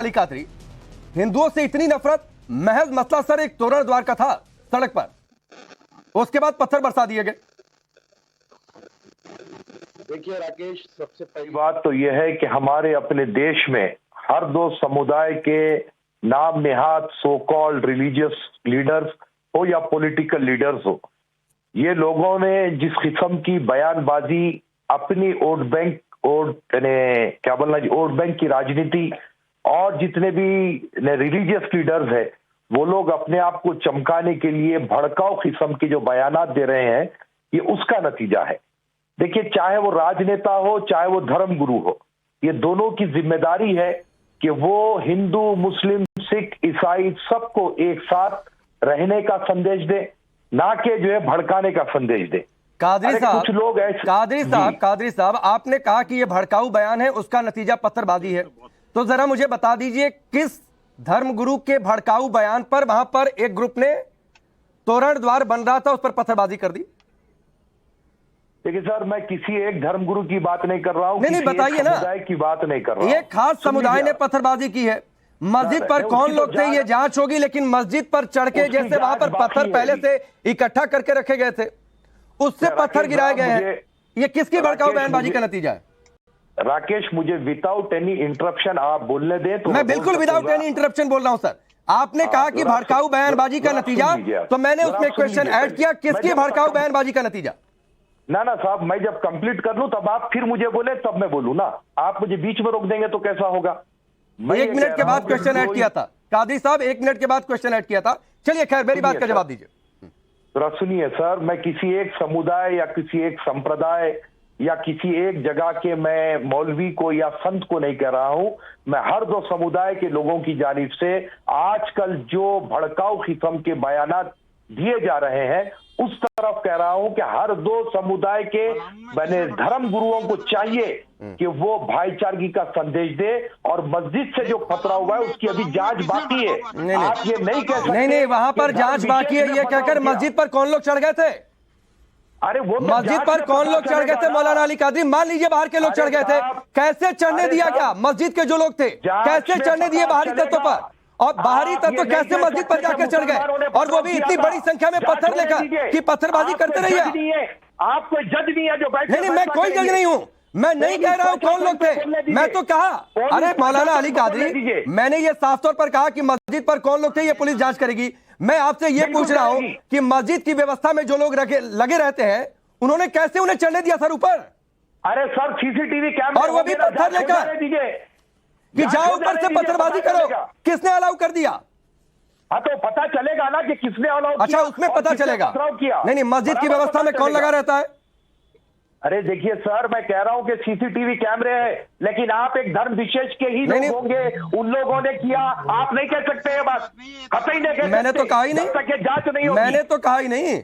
अली कादरी, हिंदुओं से इतनी नफरत, महज मसला सर एक तोरण द्वार का था सड़क पर, उसके बाद पत्थर बरसा दिए गए। देखिए राकेश, सबसे पहली बात तो यह है कि हमारे अपने देश में हर दो समुदाय के नाम Nehad so called religious leaders हो या पॉलिटिकल लीडर्स हो, ये लोगों ने जिस किस्म की बयानबाजी अपनी वोट बैंक वोट बैंक की राजनीति और जितने भी रिलीजियस लीडर्स है वो लोग अपने आप को चमकाने के लिए भड़काऊ किस्म के जो बयानात दे रहे हैं, ये उसका नतीजा है। देखिए, चाहे वो राजनेता हो चाहे वो धर्म गुरु हो, ये दोनों की जिम्मेदारी है कि वो हिंदू मुस्लिम सिख ईसाई सबको एक साथ रहने का संदेश दे, ना कि जो है भड़काने का संदेश दे। कादरी साहब, कुछ लोग ऐसे कादरी साहब, आपने कहा कि ये भड़काऊ बयान है, उसका नतीजा पत्थरबाजी है, तो जरा मुझे बता दीजिए किस धर्मगुरु के भड़काऊ बयान पर वहां पर एक ग्रुप ने तोरण द्वार बन रहा था उस पर पत्थरबाजी कर दी? देखिए सर, मैं किसी एक धर्मगुरु की बात नहीं कर रहा हूं, नहीं बताइए ना, समुदाय की बात नहीं कर रहा हूं। एक खास समुदाय ने पत्थरबाजी की है, मस्जिद पर कौन लोग थे ये जांच होगी, लेकिन मस्जिद पर चढ़ के जैसे वहां पर पत्थर पहले से इकट्ठा करके रखे गए थे, उससे पत्थर गिराए गए हैं, ये किसकी भड़काऊ बयानबाजी का नतीजा है? राकेश, मुझे विदाउट एनी इंटरप्शन आप बोलने दें तो मैं बिल्कुल विदाउट एनी इंटरप्शन बोल रहा हूं सर। आपने कहा कि भड़काऊ बयानबाजी का नतीजा, तो मैंने उसमें क्वेश्चन ऐड किया, किसकी भड़काऊ बयानबाजी का नतीजा? ना साहब, मैं जब कंप्लीट कर लूं तब आप फिर मुझे बोले, तब मैं बोलूं ना। आप मुझे बीच में रोक देंगे तो कैसा होगा? मैं 1 मिनट के बाद क्वेश्चन ऐड किया था कादरी साहब, 1 मिनट के बाद क्वेश्चन ऐड किया था। चलिए खैर, मेरी बात का जवाब दीजिए। तो सुनिए सर, मैं किसी एक समुदाय या किसी एक संप्रदाय या किसी एक जगह के मैं मौलवी को या संत को नहीं कह रहा हूं, मैं हर दो समुदाय के लोगों की जानिब से आजकल जो भड़काऊ किस्म के बयानात दिए जा रहे हैं उस तरफ कह रहा हूं कि हर दो समुदाय के बने धर्म गुरुओं को चाहिए कि वो भाईचारगी का संदेश दे, और मस्जिद से जो खतरा हुआ है उसकी अभी जांच बाकी है। आप ये नहीं कह सकते। नहीं, वहां पर जांच बाकी है ये कहकर मस्जिद पर कौन लोग चढ़ गए थे? अरे वो मस्जिद पर कौन लोग चढ़ गए थे मौलाना अली कादरी? मान लीजिए बाहर के लोग चढ़ गए थे, कैसे चढ़ने दिया गया? मस्जिद के जो लोग थे कैसे चढ़ने दिए बाहरी तत्व पर? और बाहरी तत्व कैसे मस्जिद पर जाकर चढ़ गए, और वो भी इतनी बड़ी संख्या में पत्थर लेकर कि पत्थरबाजी करते रहिए? आप कोई जज नहीं है जो बैठे? नहीं, मैं कोई जज नहीं हूं, मैं नहीं कह रहा हूं कौन लोग थे, मैं तो कहा, अरे मौलाना अली कादरी, मैंने ये साफ तौर पर कहा कि मस्जिद पर कौन लोग थे ये पुलिस जांच करेगी। मैं आपसे ये पूछ रहा हूं कि मस्जिद की व्यवस्था में जो लोग लगे रहते हैं उन्होंने कैसे उन्हें चढ़ने दिया सर ऊपर? अरे सर, सीसीटीवी कैमरा, और वो भी पत्थर लेकर कि जाओ ऊपर से पत्थरबाजी करो, किसने अलाउ कर दिया? हाँ, तो पता चलेगा ना कि किसने अलाउ किया। अच्छा, उसमें पता चलेगा? नहीं, मस्जिद की व्यवस्था में कौन लगा रहता है? अरे देखिए सर, मैं कह रहा हूं कि सीसीटीवी कैमरे है, लेकिन आप एक धर्म विशेष के ही लोग होंगे, उन लोगों ने किया, आप नहीं कह सकते ये बात, कतई नहीं कह सकते। मैंने तो कहा ही नहीं, जांच नहीं होगी। मैंने तो कहा ही नहीं।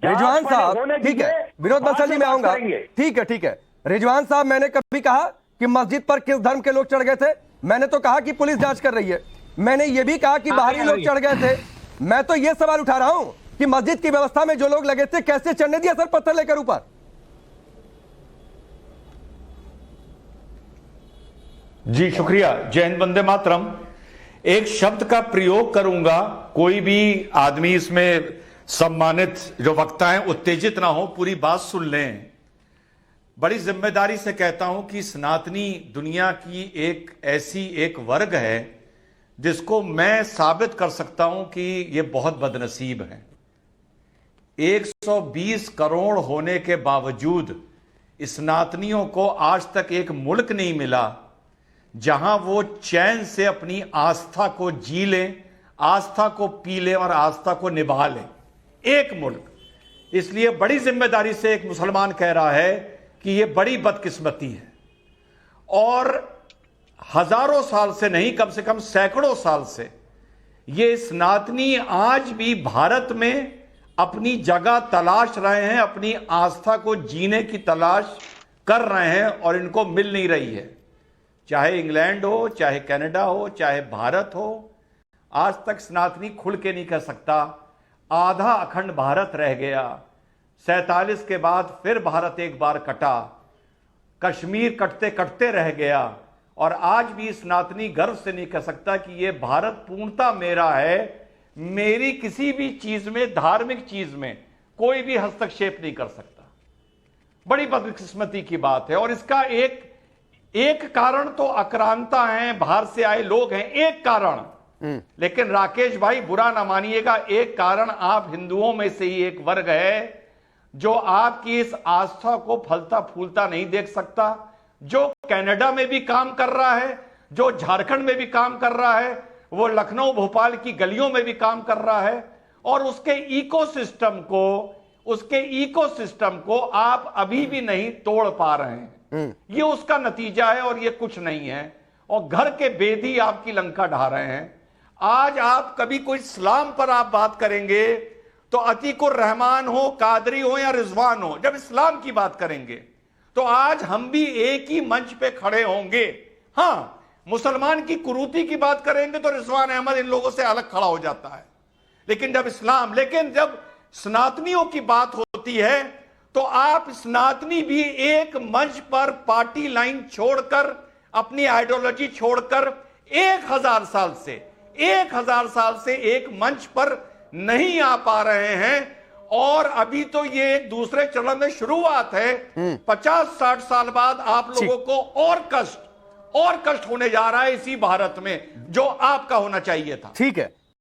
रिजवान साहब, ठीक है, विनोद बंसल जी मैं आऊंगा, ठीक है। रिजवान साहब, मैंने कभी कहा कि मस्जिद पर किस धर्म के लोग चढ़ गए थे? मैंने तो कहा कि पुलिस जांच कर रही है। मैंने ये भी कहा कि बाहरी लोग चढ़ गए थे। मैं तो ये सवाल उठा रहा हूं कि मस्जिद की व्यवस्था में जो लोग लगे थे कैसे चढ़ने दिया सर पत्थर लेकर ऊपर? जी शुक्रिया। जय हिंद, वंदे मातरम। एक शब्द का प्रयोग करूंगा, कोई भी आदमी इसमें सम्मानित जो वक्ता है उत्तेजित ना हो, पूरी बात सुन लें। बड़ी जिम्मेदारी से कहता हूं कि सनातनी दुनिया की एक वर्ग है जिसको मैं साबित कर सकता हूं कि यह बहुत बदनसीब है। 120 करोड़ होने के बावजूद सनातनियों को आज तक एक मुल्क नहीं मिला जहां वो चैन से अपनी आस्था को जी लें, आस्था को पी लें और आस्था को निभा लें। एक मुल्क। इसलिए बड़ी जिम्मेदारी से एक मुसलमान कह रहा है कि यह बड़ी बदकिस्मती है, और हजारों साल से नहीं, कम से कम सैकड़ों साल से ये सनातनी आज भी भारत में अपनी जगह तलाश रहे हैं, अपनी आस्था को जीने की तलाश कर रहे हैं, और इनको मिल नहीं रही है। चाहे इंग्लैंड हो, चाहे कनाडा हो, चाहे भारत हो, आज तक सनातनी खुल के नहीं कह सकता आधा अखंड भारत रह गया। 47 के बाद फिर भारत एक बार कटा, कश्मीर कटते कटते रह गया, और आज भी सनातनी गर्व से नहीं कह सकता कि यह भारत पूर्णता मेरा है, मेरी किसी भी चीज में, धार्मिक चीज में कोई भी हस्तक्षेप नहीं कर सकता। बड़ी बदकिस्मती की बात है। और इसका एक कारण तो आक्रांता हैं, बाहर से आए लोग हैं, एक कारण। लेकिन राकेश भाई बुरा ना मानिएगा, एक कारण आप हिंदुओं में से ही एक वर्ग है जो आपकी इस आस्था को फलता फूलता नहीं देख सकता, जो कनाडा में भी काम कर रहा है, जो झारखंड में भी काम कर रहा है, वो लखनऊ भोपाल की गलियों में भी काम कर रहा है, और उसके इकोसिस्टम को आप अभी भी नहीं तोड़ पा रहे हैं। ये उसका नतीजा है और ये कुछ नहीं है। और घर के बेदी आपकी लंका ढा रहे हैं। आज आप कभी कोई इस्लाम पर आप बात करेंगे तो अतीकुर रहमान हो, कादरी हो या रिजवान हो, जब इस्लाम की बात करेंगे तो आज हम भी एक ही मंच पे खड़े होंगे। हां, मुसलमान की कुरूती की बात करेंगे तो रिजवान अहमद इन लोगों से अलग खड़ा हो जाता है। लेकिन जब सनातनियों की बात होती है तो आप सनातनी भी एक मंच पर पार्टी लाइन छोड़कर, अपनी आइडियोलॉजी छोड़कर 1000 साल से एक मंच पर नहीं आ पा रहे हैं। और अभी तो ये एक दूसरे चरण में शुरुआत है। 50-60 साल बाद आप लोगों को और कष्ट होने जा रहा है इसी भारत में, जो आपका होना चाहिए था। ठीक है।